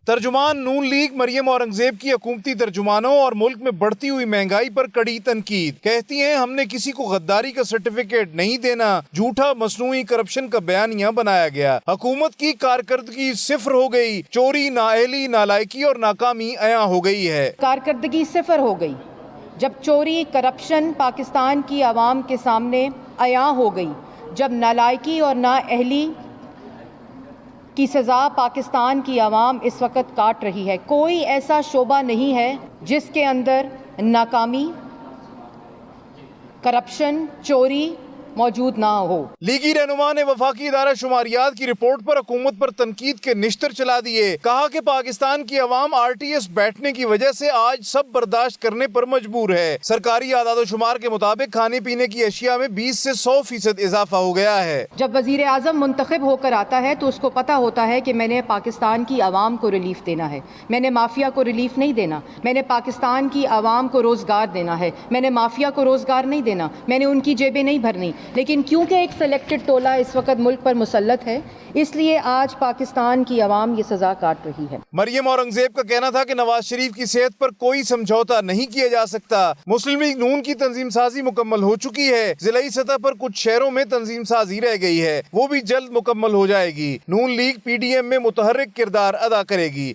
ترجمان نون لیگ مریم اورنگزیب کی حکومتی ترجمانوں اور ملک میں بڑھتی ہوئی مہنگائی پر کڑی تنقید. کہتی ہیں ہم نے کسی کو غداری کا سرٹیفکیٹ نہیں دینا. جھوٹا مصنوعی کرپشن کا بیانیہ بنایا گیا. حکومت کی کارکردگی صفر ہو گئی. چوری، نااہلی، نالائکی اور ناکامی عیاں ہو گئی ہے. کارکردگی صفر ہو گئی جب چوری، کرپشن پاکستان کی عوام کے سامنے عیاں ہو گئی، جب نالائکی اور نااہلی کی سزا پاکستان کی عوام اس وقت کاٹ رہی ہے. کوئی ایسا شعبہ نہیں ہے جس کے اندر ناکامی، کرپشن، چوری موجود نہ ہو. لیگی رہنما نے وفاقی ادارہ شماریات کی رپورٹ پر حکومت پر تنقید کے نشتر چلا دیے. کہا کہ پاکستان کی عوام RTS بیٹھنے کی وجہ سے آج سب برداشت کرنے پر مجبور ہے. سرکاری اعداد و شمار کے مطابق کھانے پینے کی اشیاء میں 20 سے 100% اضافہ ہو گیا ہے. جب وزیر اعظم منتخب ہو کر آتا ہے تو اس کو پتہ ہوتا ہے کہ میں نے پاکستان کی عوام کو ریلیف دینا ہے. میں نے مافیا کو ریلیف نہیں دینا. میں نے پاکستان کی عوام کو روزگار دینا ہے. میں نے مافیا کو روزگار نہیں دینا. میں نے ان کی جیبیں نہیں بھرنی. لیکن کیونکہ ایک سلیکٹڈ ٹولہ اس وقت ملک پر مسلط ہے، اس لیے آج پاکستان کی عوام یہ سزا کاٹ رہی ہے. مریم اورنگزیب کا کہنا تھا کہ نواز شریف کی صحت پر کوئی سمجھوتا نہیں کیا جا سکتا. مسلم لیگ نون کی تنظیم سازی مکمل ہو چکی ہے. ضلعی سطح پر کچھ شہروں میں تنظیم سازی رہ گئی ہے، وہ بھی جلد مکمل ہو جائے گی. نون لیگ PDM میں متحرک کردار ادا کرے گی.